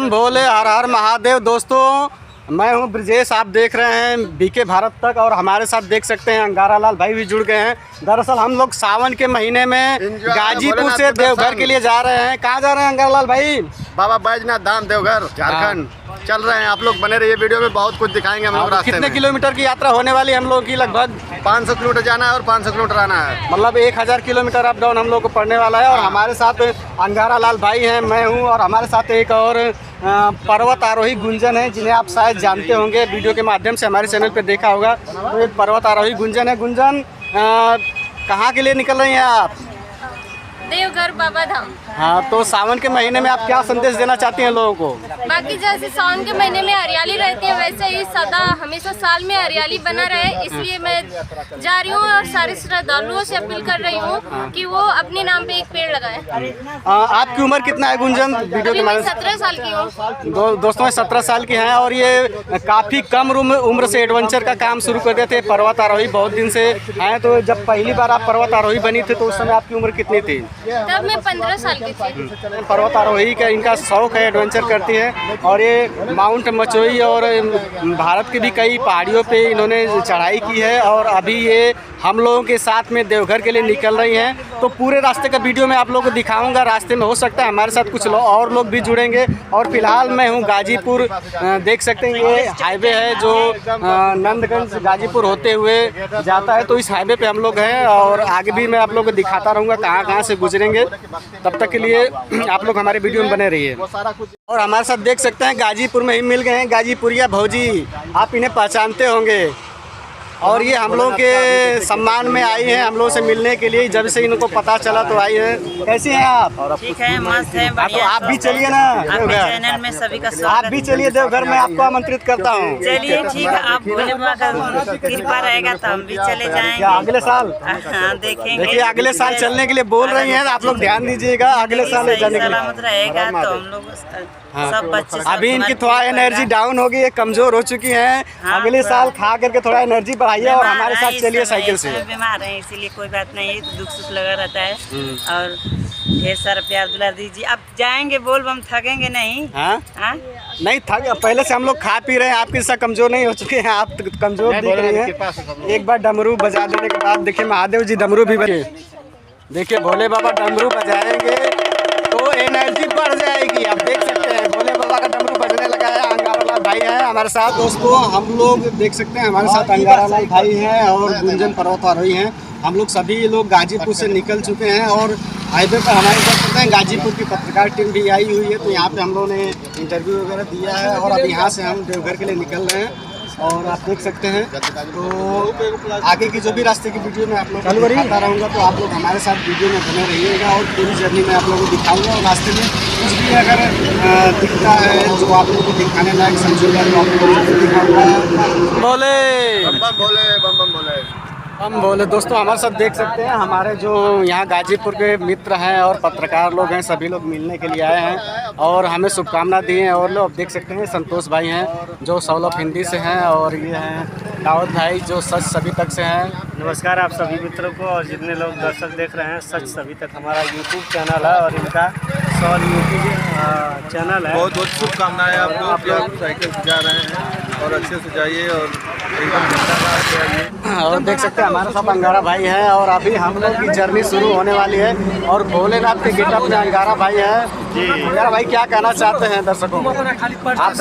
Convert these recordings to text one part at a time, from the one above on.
हम भोले, हर हर महादेव। दोस्तों मैं हूं ब्रजेश, आप देख रहे हैं बीके भारत तक और हमारे साथ देख सकते हैं अंगारा लाल भाई भी जुड़ गए हैं। दरअसल हम लोग सावन के महीने में गाजीपुर से देवघर के लिए जा रहे हैं। कहाँ जा रहे हैं अंगारा लाल भाई? बाबा बैजनाथ धाम देवघर झारखंड चल रहे हैं। आप लोग बने रहिए, वीडियो में बहुत कुछ दिखाएंगे हम लोग। कितने किलोमीटर की यात्रा होने वाली है हम लोगों की? लगभग 500 किलोमीटर जाना है और 500 किलोमीटर आना है। मतलब 1000 किलोमीटर अप डाउन हम लोग को पड़ने वाला है। और हमारे साथ अंगारा लाल भाई हैं, मैं हूं, और हमारे साथ एक और पर्वत आरोही गुंजन है, जिन्हें आप शायद जानते होंगे, वीडियो के माध्यम से हमारे चैनल पे देखा होगा। तो एक पर्वत आरोही गुंजन है। गुंजन, कहाँ के लिए निकल रही हैं आप? देवघर बाबा धाम। हाँ, तो सावन के महीने में आप क्या संदेश देना चाहती हैं लोगों को? बाकी जैसे सावन के महीने में हरियाली रहती है, वैसे ही सदा हमेशा साल में हरियाली बना रहे, इसलिए मैं जा रही हूँ और सारे श्रद्धालुओं से अपील कर रही हूँ कि वो अपने नाम पे एक पेड़ लगाएं। आपकी उम्र कितना है गुंजन? वीडियो के माध्यम 17 साल की हूँ। दोस्तों 17 साल की हैं और ये काफ़ी कम उम्र से एडवेंचर का काम शुरू कर देते। पर्वत आरोही बहुत दिन से हैं। तो जब पहली बार आप पर्वत आरोही बनी थी तो उस समय आपकी उम्र कितनी थी? तब मैं 15 साल की थी। पर्वत आरोही का इनका शौक है, एडवेंचर करती है और ये माउंट मचोई और भारत की भी कई पहाड़ियों पे इन्होंने चढ़ाई की है। और अभी ये हम लोगों के साथ में देवघर के लिए निकल रही हैं। तो पूरे रास्ते का वीडियो मैं आप लोगों को दिखाऊंगा। रास्ते में हो सकता है हमारे साथ कुछ और लोग भी जुड़ेंगे। और फिलहाल मैं हूँ गाजीपुर, देख सकते हैं ये हाईवे है जो नंदगंज गाजीपुर होते हुए जाता है। तो इस हाईवे पे हम लोग हैं और आगे भी मैं आप लोगों को दिखाता रहूँगा कहाँ कहाँ से गुजरेंगे। तब तक के लिए आप लोग हमारे वीडियो में बने रहिए। और हमारे साथ देख सकते हैं गाजीपुर में ही मिल गए हैं गाजीपुरिया भौजी, आप इन्हें पहचानते होंगे। और ये हम लोग के सम्मान में आई हैं, हम लोग से मिलने के लिए। जब से इनको पता चला तो आई हैं। कैसी हैं आप? ठीक है, मस्त है, बढ़िया। तो आप भी चलिए ना देवघर, चैनल में सभी का स्वागत। आप भी चलिए देवघर, मैं आपको आमंत्रित करता हूँ। चलिए ठीक है, आप भोले बाबा का कृपा रहेगा तो हम भी चले जाएंगे। क्या अगले साल? हाँ, देखेंगे। देखिए अगले साल चलने के लिए बोल रही हैं, आप लोग ध्यान दीजिएगा। अगले साल जाने के लिए सलामत रहेगा तो हम लोग सब बच्चे अभी इनकी थोड़ा एनर्जी डाउन हो गई है, कमजोर हो चुकी हैं। अगले साल खा करके थोड़ा एनर्जी बढ़ाइए और हमारे साथ चलिए साइकिल से। बीमार है इसीलिए कोई बात नहीं है, तो दुख सुख लगा रहता है। और ढेर सारा प्यार दुलार दीजिए। अब जाएंगे बोल बम, थकेंगे नहीं। हाँ हाँ, नहीं थक, पहले से हम लोग खा पी रहे हैं, आपके साथ कमजोर नहीं हो चुके हैं। आप कमजोर दिख रही हैं। एक बार डमरू बजा देने के बाद देखिए महादेव जी डमरू भी बजे। देखिए भोले बाबा डमरू बजाएंगे तो एनर्जी बढ़ जाएगी। आप देख सकते हैं भोले बाबा का डमरू बजने लगा है। अंगारा लाल भाई हैं हमारे साथ। दोस्तों हम लोग देख सकते हैं हमारे साथ अंगारा लाल भाई हैं और गुंजन पर्वत आरोही हैं। हम लोग सभी लोग गाजीपुर से निकल चुके हैं और हाईवे पर हमारे साथ पता है गाजीपुर की पत्रकार टीम भी आई हुई है। तो यहाँ पे हम लोगों ने इंटरव्यू वगैरह दिया है और अब यहाँ से हम देवघर के लिए निकल रहे हैं। और आप देख सकते हैं तो आगे की जो भी रास्ते की वीडियो में आप लोग को दिखाता रहूँगा। तो आप लोग हमारे साथ वीडियो में बने रहिएगा और पूरी जर्नी में आप लोगों को दिखाऊंगा। और रास्ते में कुछ भी अगर दिखता है जो आप लोगों को दिखाने लायक समझूंगा तो आप लोगों को दिखाऊंगा। बोले बम बम भोले, बम बम भोले, हम बोले। दोस्तों हमारे साथ देख सकते हैं हमारे जो यहाँ गाजीपुर के मित्र हैं और पत्रकार लोग हैं, सभी लोग मिलने के लिए आए हैं और हमें शुभकामना दी हैं। और लोग देख सकते हैं संतोष भाई हैं जो सॉल ऑफ हिंदी से हैं और ये हैं दाऊद भाई जो सच सभी तक से हैं। नमस्कार आप सभी मित्रों को और जितने लोग दर्शक देख रहे हैं। सच सभी तक हमारा यूट्यूब चैनल है और इनका सॉल यूट्यूब चैनल है। बहुत बहुत शुभकामनाएं आपको। आप साइकिल से जा रहे हैं और अच्छे से जाइए और और देख सकते हैं हमारे साथ अंगारा भाई हैं और अभी हम लोग की जर्नी शुरू होने वाली है। और भोलेनाथ के गेटअप में अंगारा भाई हैं जी। अंगारा भाई क्या कहना चाहते हैं दर्शकों को? आप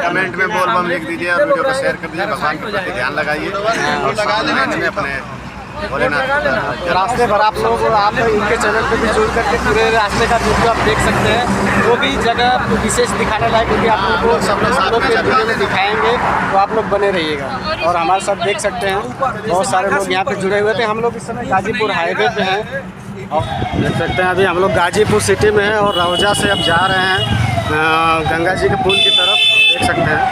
कमेंट में बोल बम लिख दीजिए और वीडियो को शेयर कर दीजिए। भगवान के प्रति ध्यान लगाइए और लगा देने अपने भोलेनाथ। रास्ते भर आप लोग आप इनके चैनल पे भी जुड़ करके पूरे रास्ते का वीडियो आप देख सकते हैं। वो भी जगह विशेष दिखाने लायक होगी, आप लोगों को सब लोग के वीडियो में दिखाएंगे। तो आप लोग बने रहिएगा। और हमारे साथ देख सकते हैं बहुत सारे लोग यहाँ पे जुड़े हुए थे। हम लोग इस समय गाजीपुर हाईवे पे हैं और देख सकते हैं अभी हम लोग गाजीपुर सिटी में हैं और रौजा से अब जा रहे हैं गंगा जी के पुल की तरफ, देख सकते हैं।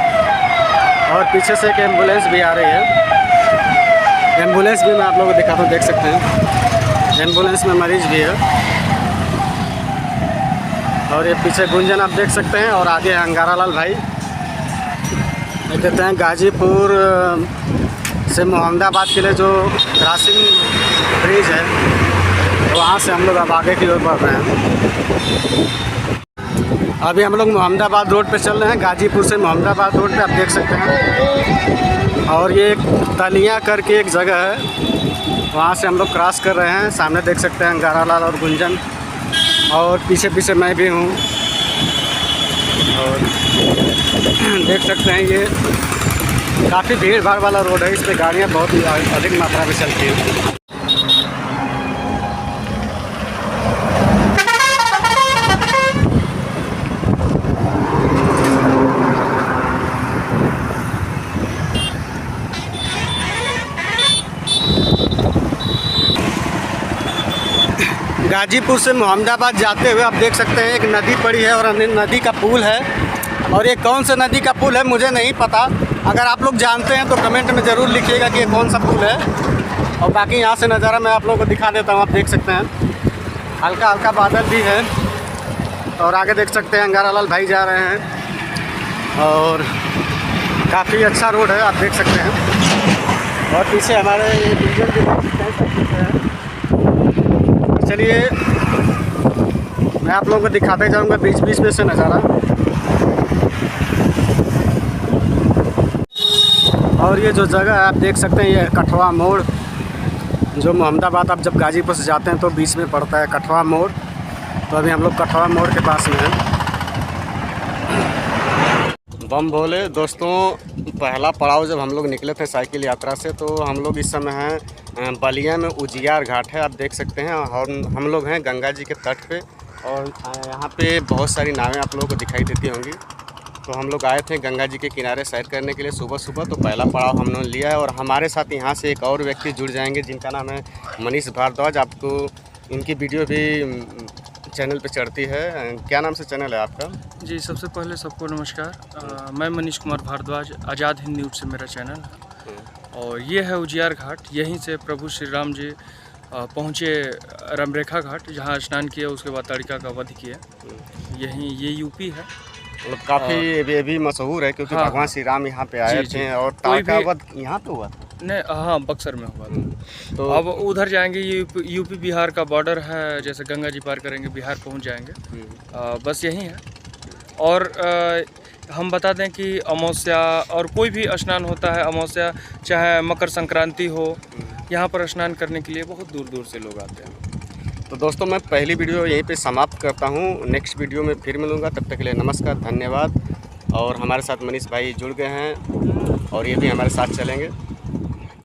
और पीछे से एक एम्बुलेंस भी आ रही है। एम्बुलेंस भी मैं आप लोगों को दिखाता हूँ, देख सकते हैं एम्बुलेंस में मरीज भी है। और ये पीछे गुंजन आप देख सकते हैं और आगे है अंगारा लाल भाई। देते हैं गाजीपुर से मोहम्मदाबाद के लिए जो क्रॉसिंग ब्रिज है वहाँ से हम लोग अब आगे की ओर बढ़ रहे हैं। अभी हम लोग मोहम्मदाबाद रोड पे चल रहे हैं, गाजीपुर से मोहम्मदाबाद रोड पे आप देख सकते हैं। और ये एक तलियाँ करके एक जगह है, वहाँ से हम लोग क्रॉस कर रहे हैं। सामने देख सकते हैं अंगारालाल और गुंजन, और पीछे पीछे मैं भी हूँ। और देख सकते हैं ये काफ़ी भीड़ भाड़ वाला रोड है, इस पर गाड़ियाँ बहुत अधिक मात्रा में चलती हैं। गाजीपुर से मोहम्मदाबाद जाते हुए आप देख सकते हैं एक नदी पड़ी है और नदी का पुल है। और ये कौन सा नदी का पुल है मुझे नहीं पता, अगर आप लोग जानते हैं तो कमेंट में ज़रूर लिखिएगा कि ये कौन सा पुल है। और बाकी यहाँ से नज़ारा मैं आप लोगों को दिखा देता हूँ। आप देख सकते हैं हल्का हल्का बादल भी है, और आगे देख सकते हैं अंगारालाल भाई जा रहे हैं, और काफ़ी अच्छा रोड है आप देख सकते हैं। और पीछे हमारे डीजल भी। चलिए मैं आप लोगों को दिखाते जाऊंगा बीच बीच में से नज़ारा। और ये जो जगह है आप देख सकते हैं, ये कठवा मोड़, जो मोहम्मदाबाद आप जब गाजीपुर से जाते हैं तो बीच में पड़ता है कठवा मोड़। तो अभी हम लोग कठवा मोड़ के पास में हैं। बम भोले दोस्तों, पहला पड़ाव जब हम लोग निकले थे साइकिल यात्रा से, तो हम लोग इस समय हैं बलिया में उजियार घाट है, आप देख सकते हैं। और हम लोग हैं गंगा जी के तट पे, और यहाँ पे बहुत सारी नावें आप लोगों को दिखाई देती होंगी। तो हम लोग आए थे गंगा जी के किनारे सैर करने के लिए सुबह सुबह। तो पहला पड़ाव हमने लिया है, और हमारे साथ यहाँ से एक और व्यक्ति जुड़ जाएंगे जिनका नाम है मनीष भारद्वाज। आपको इनकी वीडियो भी चैनल पे चढ़ती है। क्या नाम से चैनल है आपका? जी, सबसे पहले सबको नमस्कार। मैं मनीष कुमार भारद्वाज, आज़ाद हिंद न्यूज़ से मेरा चैनल है। और ये है उजियार घाट, यहीं से प्रभु श्री राम जी पहुँचे रमरेखा घाट, जहाँ स्नान किया, उसके बाद तड़िका का वध किया। यहीं ये यूपी है, मतलब काफ़ी ये भी मशहूर है क्योंकि हाँ, भगवान श्री राम यहाँ पे आए थे। और तड़िका वध यहाँ पे हुआ था? नहीं, हाँ, बक्सर में हुआ था। तो अब उधर जाएंगे, यूपी बिहार का बॉर्डर है, जैसे गंगा जी पार करेंगे बिहार पहुंच जाएंगे। बस यही है। और हम बता दें कि अमावस्या और कोई भी स्नान होता है, अमावस्या चाहे मकर संक्रांति हो, यहाँ पर स्नान करने के लिए बहुत दूर दूर से लोग आते हैं। तो दोस्तों मैं पहली वीडियो यहीं पे समाप्त करता हूँ, नेक्स्ट वीडियो में फिर मिलूँगा। तब तक के लिए नमस्कार, धन्यवाद। और हमारे साथ मनीष भाई जुड़ गए हैं, और ये भी हमारे साथ चलेंगे।